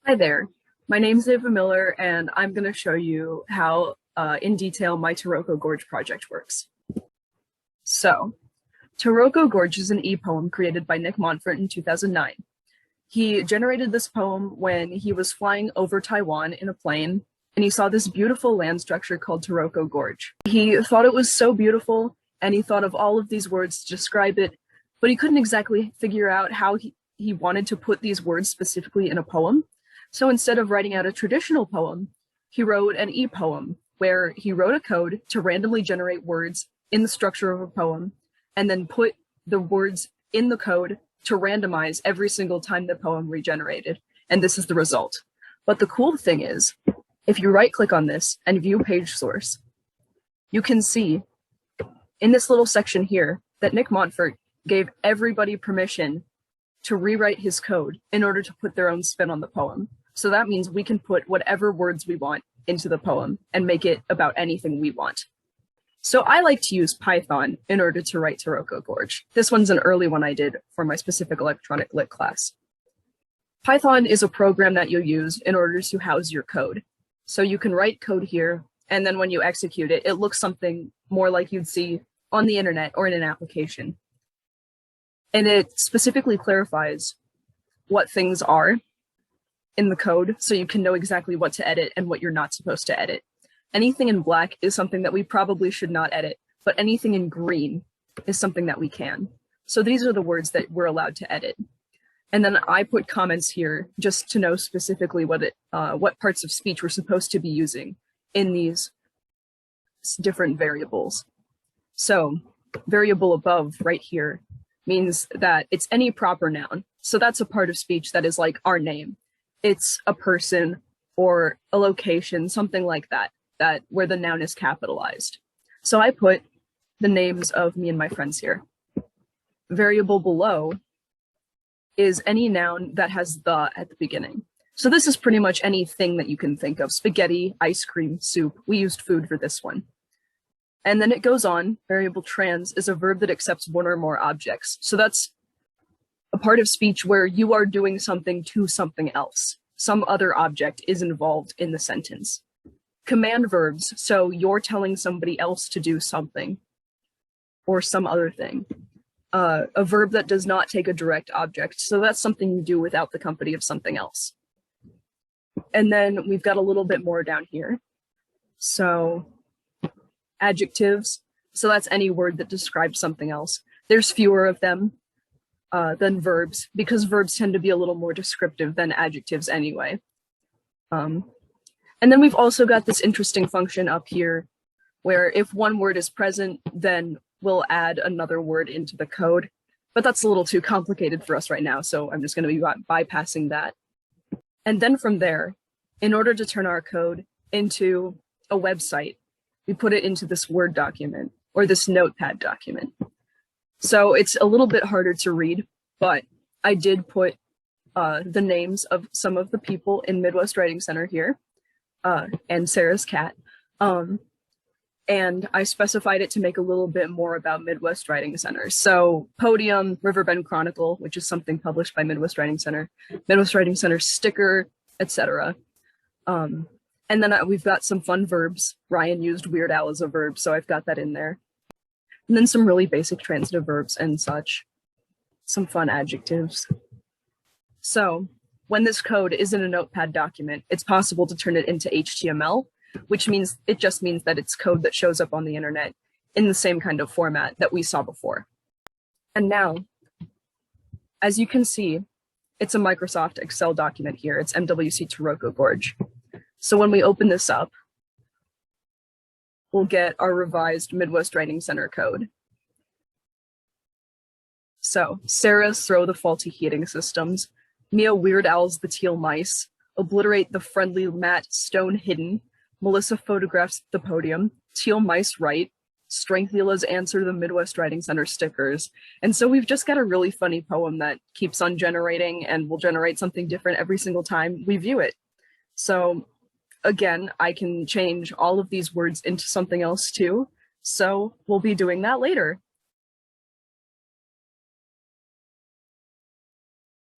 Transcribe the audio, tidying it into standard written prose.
Hi there, my name's Ava Miller and I'm going to show you how in detail my Taroko Gorge project works. So, Taroko Gorge is an e-poem created by Nick Montfort in 2009. He generated this poem when he was flying over Taiwan in a plane and he saw this beautiful land structure called Taroko Gorge. He thought it was so beautiful and he thought of all of these words to describe it, but he couldn't exactly figure out how he wanted to put these words specifically in a poem. So instead of writing out a traditional poem, he wrote an e-poem where he wrote a code to randomly generate words in the structure of a poem and then put the words in the code to randomize every single time the poem regenerated. And this is the result. But the cool thing is, if you right click on this and view page source, you can see in this little section here that Nick Montfort gave everybody permission to rewrite his code in order to put their own spin on the poem. So that means we can put whatever words we want into the poem and make it about anything we want. So I like to use Python in order to write Taroko Gorge. This one's an early one I did for my specific electronic lit class. Python is a program that you'll use in order to house your code. So you can write code here, and then when you execute it, it looks something more like you'd see on the internet or in an application. And it specifically clarifies what things are in the code so you can know exactly what to edit and what you're not supposed to edit. Anything in black is something that we probably should not edit, but anything in green is something that we can. So these are the words that we're allowed to edit. And then I put comments here just to know specifically what parts of speech we're supposed to be using in these different variables. So variable above right here means that it's any proper noun. So that's a part of speech that is like our name. It's a person or a location, something like that, where the noun is capitalized. So I put the names of me and my friends here. Variable below is any noun that has the at the beginning. So this is pretty much anything that you can think of. Spaghetti, ice cream, soup. We used food for this one. And then it goes on. Variable trans is a verb that accepts one or more objects. So that's a part of speech where you are doing something to something else. Some other object is involved in the sentence. Command verbs, so you're telling somebody else to do something or some other thing. A verb that does not take a direct object, so that's something you do without the company of something else. And then we've got a little bit more down here. So adjectives, so that's any word that describes something else. There's fewer of them than verbs, because verbs tend to be a little more descriptive than adjectives anyway. And then we've also got this interesting function up here where if one word is present, then we'll add another word into the code. But that's a little too complicated for us right now, so I'm just going to be bypassing that. And then from there, in order to turn our code into a website, we put it into this Word document or this Notepad document. So it's a little bit harder to read, but I did put the names of some of the people in Midwest Writing Center here and Sarah's cat. And I specified it to make a little bit more about Midwest Writing Center. So Podium, Riverbend Chronicle, which is something published by Midwest Writing Center sticker, etc. And then we've got some fun verbs. Ryan used Weird Al as a verb, so I've got that in there. And then some really basic transitive verbs and such. Some fun adjectives. So when this code is in a Notepad document, it's possible to turn it into HTML, which means it just means that it's code that shows up on the internet in the same kind of format that we saw before. And now, as you can see, it's a Microsoft Excel document here. It's MWC Taroko Gorge. So when we open this up, we'll get our revised Midwest Writing Center code. So Sarah's throw the faulty heating systems, Mia Weird Al's the teal mice, obliterate the friendly Matt stone hidden, Melissa photographs the podium, teal mice write, Strengthila's answer the Midwest Writing Center stickers. And so we've just got a really funny poem that keeps on generating and will generate something different every single time we view it. So again, I can change all of these words into something else too. So we'll be doing that later.